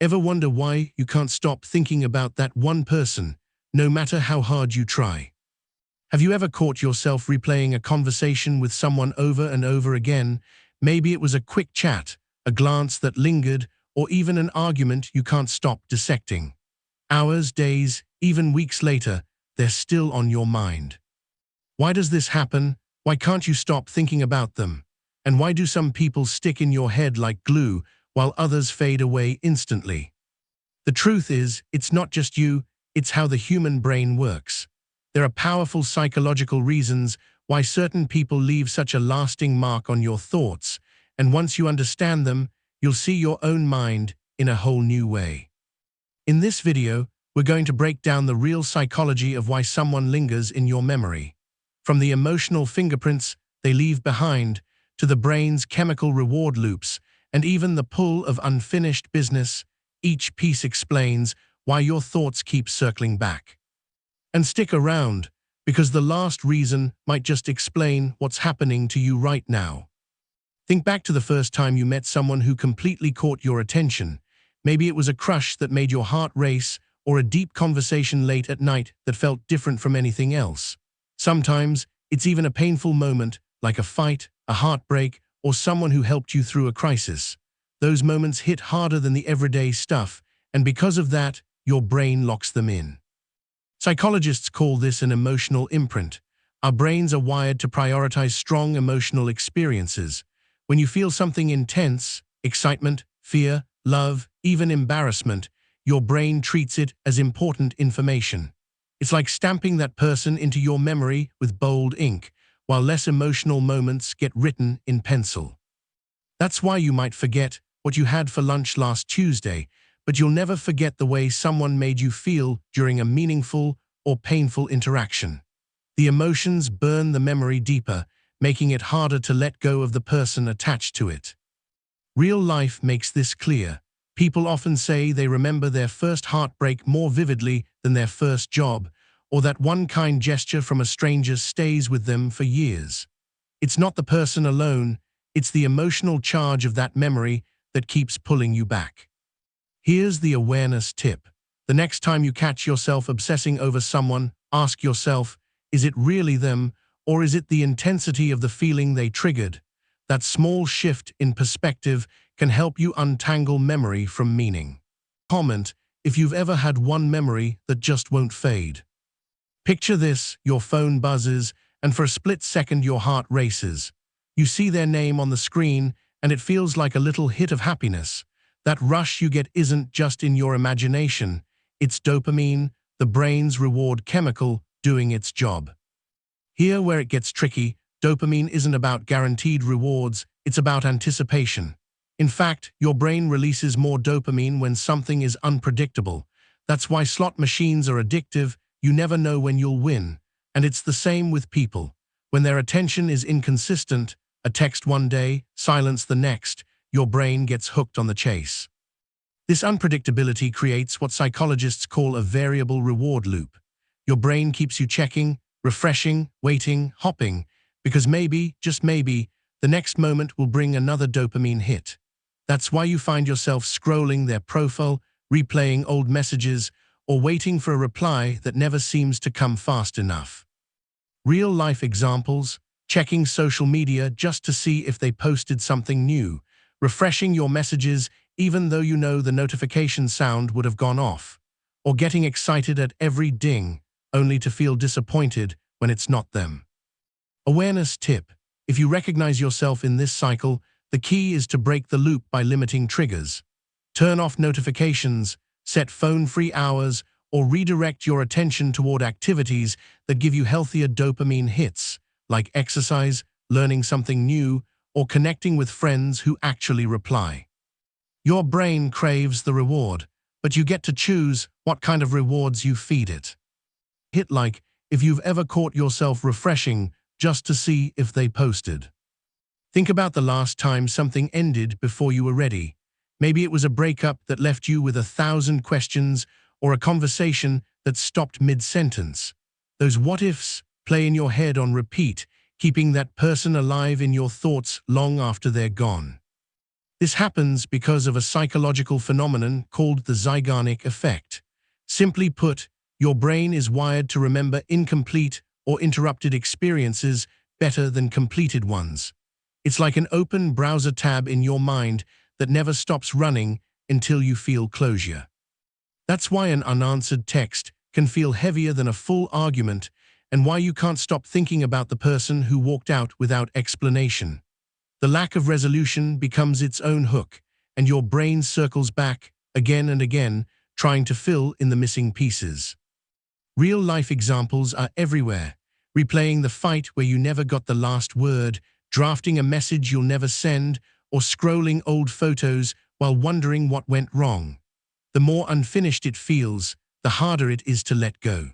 Ever wonder why you can't stop thinking about that one person, no matter how hard you try? Have you ever caught yourself replaying a conversation with someone over and over again? Maybe it was a quick chat, a glance that lingered, or even an argument you can't stop dissecting. Hours, days, even weeks later, they're still on your mind. Why does this happen? Why can't you stop thinking about them? And why do some people stick in your head like glue while others fade away instantly? The truth is, it's not just you, it's how the human brain works. There are powerful psychological reasons why certain people leave such a lasting mark on your thoughts, and once you understand them, you'll see your own mind in a whole new way. In this video, we're going to break down the real psychology of why someone lingers in your memory. From the emotional fingerprints they leave behind, to the brain's chemical reward loops, and even the pull of unfinished business, each piece explains why your thoughts keep circling back. And stick around, because the last reason might just explain what's happening to you right now. Think back to the first time you met someone who completely caught your attention. Maybe it was a crush that made your heart race, or a deep conversation late at night that felt different from anything else. Sometimes, it's even a painful moment, like a fight, a heartbreak, or someone who helped you through a crisis. Those moments hit harder than the everyday stuff, and because of that, your brain locks them in. Psychologists call this an emotional imprint. Our brains are wired to prioritize strong emotional experiences. When you feel something intense, excitement, fear, love, even embarrassment, your brain treats it as important information. It's like stamping that person into your memory with bold ink, while less emotional moments get written in pencil. That's why you might forget what you had for lunch last Tuesday, but you'll never forget the way someone made you feel during a meaningful or painful interaction. The emotions burn the memory deeper, making it harder to let go of the person attached to it. Real life makes this clear. People often say they remember their first heartbreak more vividly than their first job, or that one kind gesture from a stranger stays with them for years. It's not the person alone, it's the emotional charge of that memory that keeps pulling you back. Here's the awareness tip. The next time you catch yourself obsessing over someone, ask yourself, is it really them, or is it the intensity of the feeling they triggered? That small shift in perspective can help you untangle memory from meaning. Comment if you've ever had one memory that just won't fade. Picture this, your phone buzzes, and for a split second your heart races. You see their name on the screen, and it feels like a little hit of happiness. That rush you get isn't just in your imagination, it's dopamine, the brain's reward chemical, doing its job. Here where it gets tricky, dopamine isn't about guaranteed rewards, it's about anticipation. In fact, your brain releases more dopamine when something is unpredictable. That's why slot machines are addictive. You never know when you'll win. And it's the same with people. When their attention is inconsistent, a text one day, silence the next, your brain gets hooked on the chase. This unpredictability creates what psychologists call a variable reward loop. Your brain keeps you checking, refreshing, waiting, hopping, because maybe, just maybe, the next moment will bring another dopamine hit. That's why you find yourself scrolling their profile, replaying old messages, or waiting for a reply that never seems to come fast enough. Real-life examples: checking social media just to see if they posted something new, refreshing your messages even though you know the notification sound would have gone off, or getting excited at every ding, only to feel disappointed when it's not them. Awareness tip: if you recognize yourself in this cycle, the key is to break the loop by limiting triggers. Turn off notifications, set phone-free hours, or redirect your attention toward activities that give you healthier dopamine hits, like exercise, learning something new, or connecting with friends who actually reply. Your brain craves the reward, but you get to choose what kind of rewards you feed it. Hit like if you've ever caught yourself refreshing just to see if they posted. Think about the last time something ended before you were ready. Maybe it was a breakup that left you with 1,000 questions, or a conversation that stopped mid-sentence. Those what-ifs play in your head on repeat, keeping that person alive in your thoughts long after they're gone. This happens because of a psychological phenomenon called the Zeigarnik effect. Simply put, your brain is wired to remember incomplete or interrupted experiences better than completed ones. It's like an open browser tab in your mind that never stops running until you feel closure. That's why an unanswered text can feel heavier than a full argument, and why you can't stop thinking about the person who walked out without explanation. The lack of resolution becomes its own hook, and your brain circles back again and again, trying to fill in the missing pieces. Real-life examples are everywhere, replaying the fight where you never got the last word, drafting a message you'll never send, or scrolling old photos while wondering what went wrong. The more unfinished it feels, the harder it is to let go.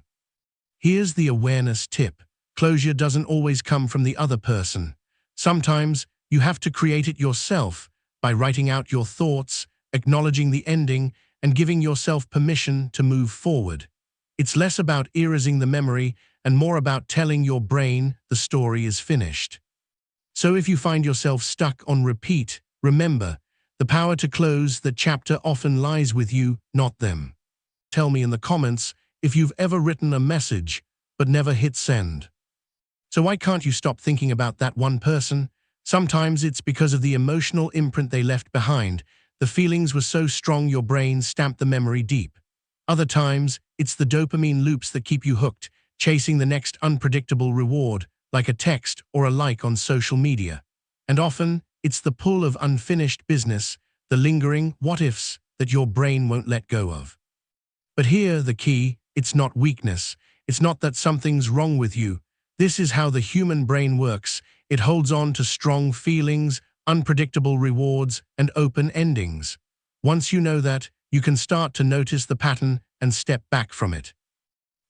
Here's the awareness tip. Closure doesn't always come from the other person. Sometimes you have to create it yourself by writing out your thoughts, acknowledging the ending, and giving yourself permission to move forward. It's less about erasing the memory and more about telling your brain the story is finished. So if you find yourself stuck on repeat, remember, the power to close the chapter often lies with you, not them. Tell me in the comments if you've ever written a message but never hit send. So why can't you stop thinking about that one person? Sometimes it's because of the emotional imprint they left behind. The feelings were so strong your brain stamped the memory deep. Other times, it's the dopamine loops that keep you hooked, chasing the next unpredictable reward, like a text or a like on social media. And often, it's the pull of unfinished business, the lingering what-ifs that your brain won't let go of. But here, the key, it's not weakness. It's not that something's wrong with you. This is how the human brain works. It holds on to strong feelings, unpredictable rewards, and open endings. Once you know that, you can start to notice the pattern and step back from it.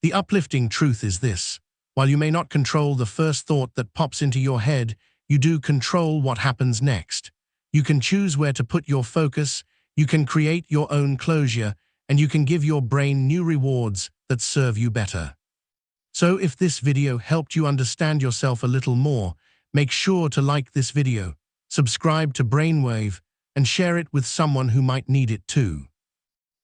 The uplifting truth is this: while you may not control the first thought that pops into your head, you do control what happens next. You can choose where to put your focus, you can create your own closure, and you can give your brain new rewards that serve you better. So if this video helped you understand yourself a little more, make sure to like this video, subscribe to Brainwave, and share it with someone who might need it too.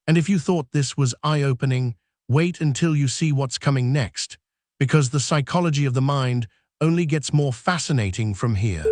And if you thought this was eye-opening, wait until you see what's coming next, because the psychology of the mind only gets more fascinating from here.